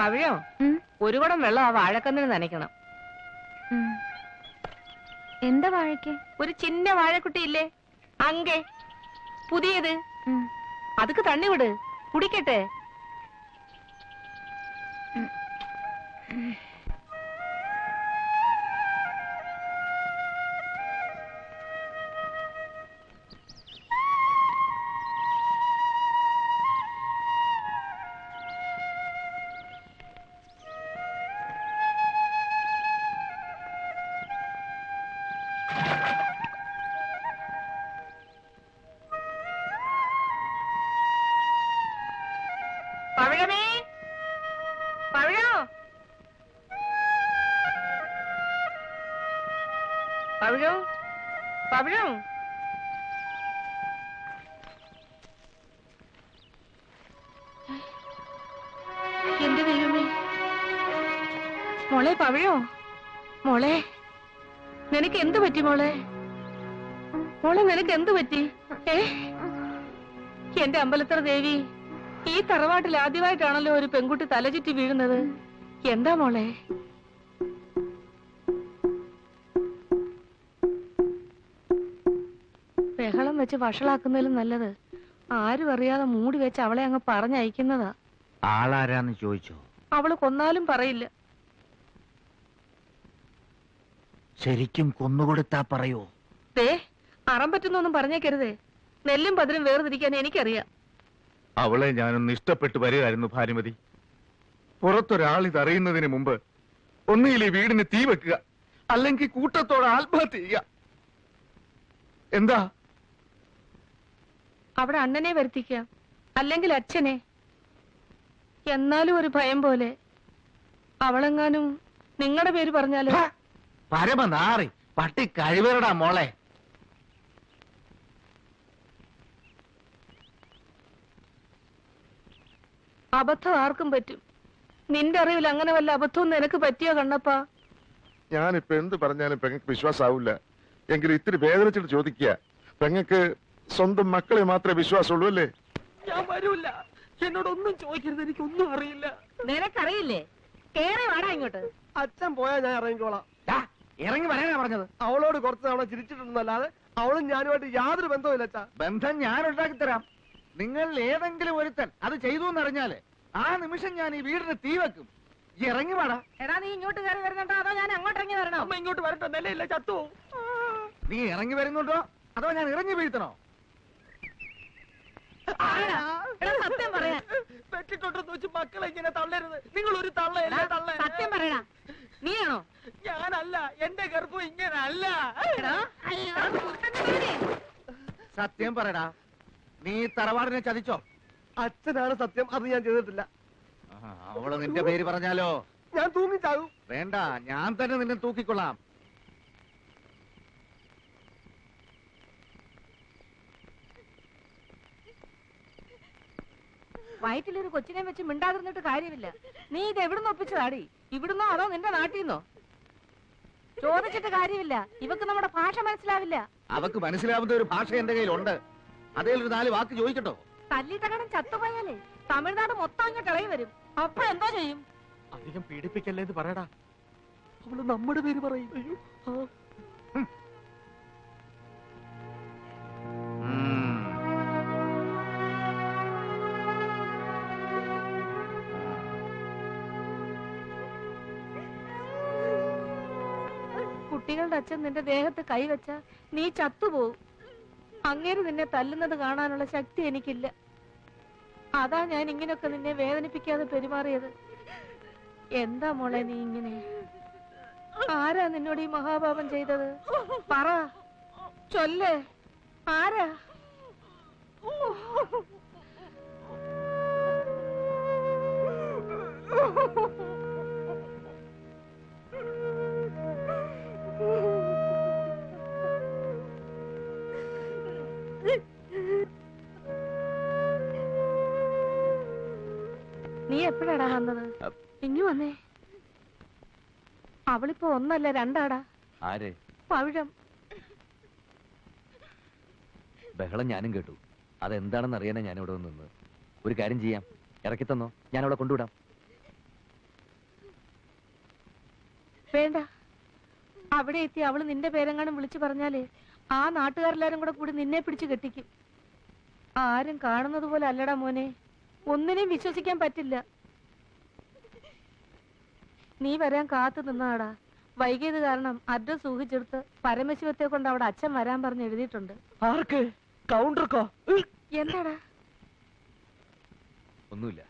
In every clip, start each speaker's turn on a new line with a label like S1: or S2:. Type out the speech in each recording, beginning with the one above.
S1: പവിഴോ ഒരു കുടം വെള്ളം ആ വാഴക്കന്നിന് നനയ്ക്കണം.
S2: എന്താ വാഴയ്ക്ക്?
S1: ഒരു ചിന്ന വാഴക്കുട്ടിയില്ലേ അങ്കെ, പുതിയത്. അതുക്ക് തണ്ണി വിട്, കുടിക്കട്ടെ. പവിഴമേ, പവിഴോ, പവിഴോ, പവിഴോ. എന്റെ ദൈവമേ, മോളെ പവിഴോ, മോളെ നിനക്ക് എന്ത് പറ്റി മോളെ? മോളെ നിനക്ക് എന്ത് പറ്റി? എന്റെ അമ്പലത്തറ ദേവി, ഈ തറവാട്ടിൽ ആദ്യമായിട്ടാണല്ലോ ഒരു പെൺകുട്ടി തലചുറ്റി വീഴുന്നത്. എന്താ മോളെ? ബഹളം വെച്ച് വഷളാക്കുന്നതിലും നല്ലത് ആരും അറിയാതെ മൂടി വെച്ച് അവളെ അങ്ങ് പറഞ്ഞയക്കുന്നതാ.
S3: ആളാരാന്ന് ചോദിച്ചോ?
S1: അവള് കൊന്നാലും പറയില്ല.
S3: ശരിക്കും കൊന്നുകൊടുത്താ പറയോ?
S1: അറം പറ്റുന്നൊന്നും പറഞ്ഞേക്കരുതേ. നെല്ലും പതിരും വേർതിരിക്കാൻ എനിക്കറിയാം.
S4: അവളെ ഞാനൊന്ന് ഇഷ്ടപ്പെട്ടു വരികയായിരുന്നു ഭാനുമതി. പുറത്തൊരാൾ ഇതറിയുന്നതിന് മുമ്പ് ഒന്നുകിൽ ഈ വീടിന് തീ വെക്കുക, അല്ലെങ്കിൽ കൂട്ടത്തോടെ ആത്മഹത്യ ചെയ്യുക. എന്താ?
S1: അവിടെ അണ്ണനെ വരുത്തിക്കാം, അല്ലെങ്കിൽ അച്ഛനെ. എന്നാലും ഒരു ഭയം പോലെ. അവളെങ്ങാനും നിങ്ങളുടെ പേര് പറഞ്ഞാലോ?
S3: പരമനാറി പട്ടി കഴിവരടാ മോളെ.
S1: അബദ്ധം ആർക്കും പറ്റും. നിന്റെ അറിവിൽ അങ്ങനെ വല്ല അബദ്ധവും നിനക്ക് പറ്റിയോ കണ്ണപ്പാ?
S4: ഞാനിപ്പോ എന്ത് പറഞ്ഞാലും പെങ്ങൾക്ക് വിശ്വാസാവില്ല. എങ്കിലും ഇത്തിരി വേദനിച്ചിട്ട് ചോദിക്കുക, പെങ്ങൾക്ക് സ്വന്തം മക്കളെ മാത്രമേ വിശ്വാസമുള്ളൂ അല്ലേ?
S1: ഞാൻ വരൂല. എന്നോടൊന്നും ചോദിക്കരുത്, എനിക്കൊന്നും അറിയില്ല. നിനക്കറിയില്ലേ? കേറി വാടാ ഇങ്ങോട്ട്.
S5: അച്ഛൻ പോയാ ഞാൻ ഇറങ്ങിക്കോളാം.
S3: ഇറങ്ങി വരാനാ പറഞ്ഞത്.
S5: അവളോട് കുറച്ച് തവണ ചിരിച്ചിട്ടുണ്ടെന്നല്ലാതെ അവളും ഞാനുമായിട്ട് യാതൊരു ബന്ധവുമില്ല അച്ഛാ.
S3: ബന്ധം ഞാൻ ഉണ്ടാക്കി തരാം. നിങ്ങൾ ഏതെങ്കിലും ഒരുത്തൻ അത് ചെയ്തു എന്നറിഞ്ഞാല് ആ നിമിഷം ഞാൻ ഈ വീടിന് തീ വെക്കും. ഇറങ്ങി വാടാ.
S1: എടാ, നീ ഇങ്ങോട്ട് കയറി വരുന്നുണ്ടോ അതോ ഞാൻ അങ്ങോട്ട് ഇറങ്ങി വരണോ?
S5: അമ്മ ഇങ്ങോട്ട് വരട്ടെ, നിലയില്ല ചത്തു.
S3: നീ ഇറങ്ങി വരുന്നുണ്ടോ അതോ ഞാൻ ഇറങ്ങി വീഴ്ത്തണോ?
S1: സത്യം പറയാ.
S5: പെട്ടിട്ടുണ്ടെന്ന് വെച്ച് മക്കളെ ഇങ്ങനെ തള്ളരുത്. നിങ്ങൾ ഒരു തള്ളയല്ലേ തള്ള.
S1: സത്യം പറയടാ. നീയാണോ?
S5: ഞാനല്ല, എന്റെ ഗർഭം ഇങ്ങനെ അല്ല.
S3: സത്യം പറയടാ, നീ തറവാടിനെ ചതിച്ചോ?
S5: അച്ഛനാണ് സത്യം, അത് ഞാൻ ചെയ്തിട്ടില്ല.
S3: അവള് നിന്റെ പേര് പറഞ്ഞാലോ?
S5: ഞാൻ തൂങ്ങിച്ചാകും.
S3: വേണ്ട, ഞാൻ തന്നെ നിന്നെ തൂക്കിക്കൊള്ളാം.
S1: വയറ്റിലൊരു കൊച്ചിനെ വെച്ച് മിണ്ടാതിരുന്നിട്ട് കാര്യമില്ല. നീ ഇത് എവിടുന്ന് ഒപ്പിച്ചതാടി? ഇവിടുന്നോ അതോ നിന്റെ നാട്ടിൽ ചോദിച്ചിട്ട് കാര്യമില്ല. ഇവക്ക് നമ്മുടെ ഭാഷ മനസ്സിലാവില്ല.
S3: അവക്ക് മനസ്സിലാവുന്ന ഒരു ഭാഷ എന്റെ കയ്യിലുണ്ട്. അതേ ഒരു 4 വാക്ക് ചോദിക്കട്ടോ?
S1: തല്ലിത്തകടം ചത്തുപോയാലേ തമിഴ്നാട് മൊത്തം ഇങ്ങോട്ട് ഇളകി വരും. അപ്പൊ എന്തോ ചെയ്യും?
S5: അധികം പീഡിപ്പിക്കല്ലേ എന്ന് പറയടാ. അവള് നമ്മുടെ പേര് പറയും.
S1: കുട്ടികളുടെ അച്ഛൻ നിന്റെ ദേഹത്ത് കൈവച്ച നീ ചത്തുപോകും. അങ്ങേര് നിന്നെ തല്ലുന്നത് കാണാനുള്ള ശക്തി എനിക്കില്ല. അതാ ഞാൻ ഇങ്ങനൊക്കെ നിന്നെ വേദനിപ്പിക്കാതെ പെരുമാറിയത്. എന്താ മോളെ നീ ഇങ്ങനെ? ആരാ നിന്നോട് ഈ മഹാപാപം ചെയ്തത്? പറ, ചൊല്ലേ, ആരാ? നീ എപ്പോഴാടാ വന്നത്? ഇങ്ങു വന്നേ. അവളിപ്പോ 1 അല്ല 2
S6: ആര്?
S1: പവിഴം.
S6: ബഹളം ഞാനും കേട്ടു. അതെന്താണെന്ന് അറിയാനാ ഞാൻ ഇവിടെ നിന്ന്. ഒരു കാര്യം ചെയ്യാം, ഇറക്കി തന്നോ, ഞാൻ അവളെ കൊണ്ടുവിടാം.
S1: വേണ്ട. അവിടെ എത്തി അവള് നിന്റെ പേരെങ്ങാനും വിളിച്ചു പറഞ്ഞാലേ ആ നാട്ടുകാരെല്ലാരും കൂടെ കൂടി നിന്നെ പിടിച്ചു കെട്ടിക്കും. ആരും കാണുന്നത് പോലെ അല്ലടാ മോനെ, ഒന്നിനെയും വിശ്വസിക്കാൻ പറ്റില്ല. നീ വരാൻ കാത്തു നിന്നാടാ. വൈകിയത് കാരണം അഡ്രസ് ഊഹിച്ചെടുത്ത് പരമശിവത്തെ കൊണ്ട് അവിടെ അച്ഛൻ വരാൻ പറഞ്ഞ് എഴുതിയിട്ടുണ്ട്.
S5: ആർക്ക്? കൗണ്ടർക്കോ?
S1: എന്താടാ?
S6: ഒന്നുമില്ല.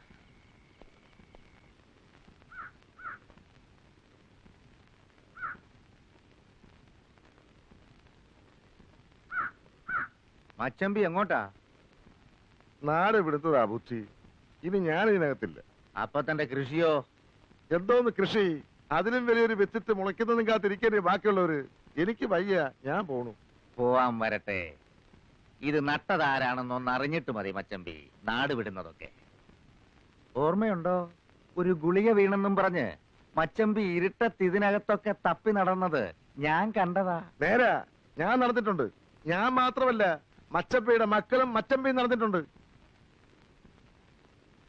S3: മച്ചമ്പി എങ്ങോട്ടാ?
S4: നാട് വിടുത്തതാ ബുദ്ധി. ഇനി ഞാൻ ഇതിനകത്തില്ല.
S3: അപ്പൊ തന്റെ കൃഷിയോ?
S4: എന്തോന്ന് കൃഷി? അതിലും വലിയൊരു വ്യക്തിത്വം മുളയ്ക്കുന്നതും കാത്തിരിക്കരുത് ബാക്കിയുള്ളവര്. എനിക്ക് വയ്യ, ഞാൻ പോണു.
S3: പോവാൻ വരട്ടെ. ഇത് നട്ടതാരാണെന്നൊന്ന് അറിഞ്ഞിട്ട് മതി മച്ചമ്പി നാട് വിടുന്നതൊക്കെ. ഓർമ്മയുണ്ടോ ഒരു ഗുളിക വീണെന്നും പറഞ്ഞ് മച്ചമ്പി ഇരുട്ടത്ത് ഇതിനകത്തൊക്കെ തപ്പി നടന്നത് ഞാൻ കണ്ടതാ.
S4: നേരാ, ഞാൻ നടന്നിട്ടുണ്ട്. ഞാൻ മാത്രമല്ല, മച്ചമ്പിയുടെ മക്കളും മച്ചമ്പിയും നടന്നിട്ടുണ്ട്.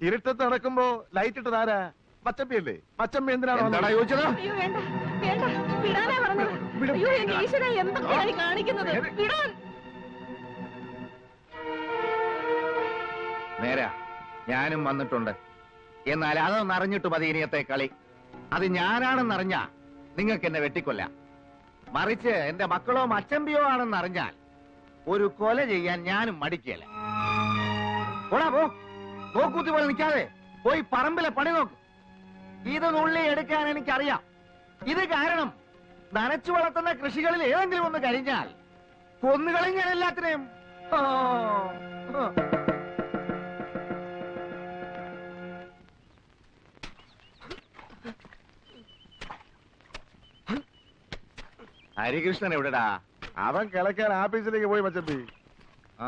S4: ഇരുട്ടത്ത് നടക്കുമ്പോ ലൈറ്റ് ഇട്ടത് ആരാ? മച്ചമ്പിയല്ലേ? മച്ചമ്പി എന്തിനാണോ ചോദിച്ചത്?
S1: അയ്യോ വേണ്ട, വേണ്ട, വിടാനാ പറഞ്ഞത്. അയ്യോ എന്റെ ഈശ്വരാ, എന്തൊക്കെയാണ് കാണിക്കുന്നത്? വിടാൻ.
S3: നേരാ, ഞാനും വന്നിട്ടുണ്ട്. എന്നാൽ അതൊന്ന് അറിഞ്ഞിട്ട് മതി ഇനിയത്തെ കളി. അത് ഞാനാണെന്നറിഞ്ഞ നിങ്ങൾക്ക് എന്നെ വെട്ടിക്കൊല്ലാം. മറിച്ച് എന്റെ മക്കളോ മച്ചമ്പിയോ ആണെന്നറിഞ്ഞാൽ ഒരു കൊല ചെയ്യാൻ ഞാനും മടിക്കല. ഓടാ പോ, നോക്കൂത്തി പോലെ നിൽക്കാതെ പോയി പറമ്പിലെ പണി നോക്ക്. ഇത് നുള്ളി എടുക്കാൻ എനിക്കറിയാം. ഇത് കാരണം നനച്ചു വളർത്തുന്ന കൃഷികളിൽ ഏതെങ്കിലും ഒന്ന് കഴിഞ്ഞാൽ കൊന്നുകളയും ഞാൻ എല്ലാത്തിനെയും. ഹരികൃഷ്ണൻ എവിടെടാ?
S4: അവൻ കിളക്കാൻ ആഫീസിലേക്ക് പോയി മച്ചമ്പി.
S3: ആ,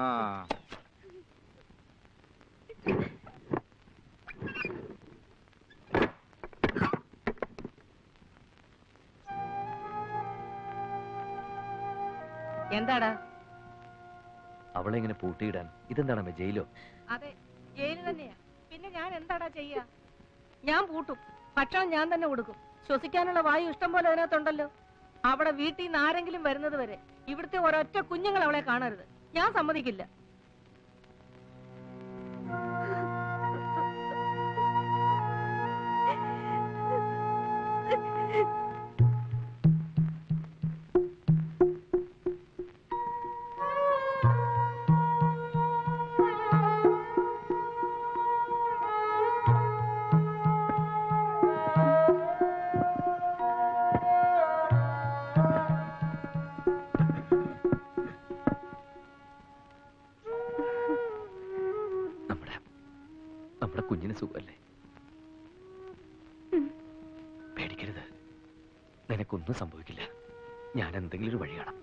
S1: എന്താടാ?
S6: അവളെ ഇങ്ങനെ പൂട്ടിയിടാൻ ഇതെന്താണ് ജയിലോ?
S1: അതെ, ജയില് തന്നെയാ. പിന്നെ ഞാൻ എന്താടാ ചെയ്യാ? ഞാൻ പൂട്ടും. ഭക്ഷണം ഞാൻ തന്നെ കൊടുക്കും. ശ്വസിക്കാനുള്ള വായു ഇഷ്ടം പോലെ അതിനകത്തുണ്ടല്ലോ. അവിടെ വീട്ടിൽ നിന്ന് ആരെങ്കിലും വരുന്നത് വരെ ഇവിടുത്തെ ഒരൊറ്റ കുഞ്ഞുങ്ങൾ അവളെ കാണരുത്. ഞാൻ സമ്മതിക്കില്ല.
S6: നമ്മുടെ കുഞ്ഞിന് സുഖമല്ലേ? പേടിക്കരുത്, നിനക്കൊന്നും സംഭവിക്കില്ല. ഞാൻ എന്തെങ്കിലും ഒരു വഴി കാണാം.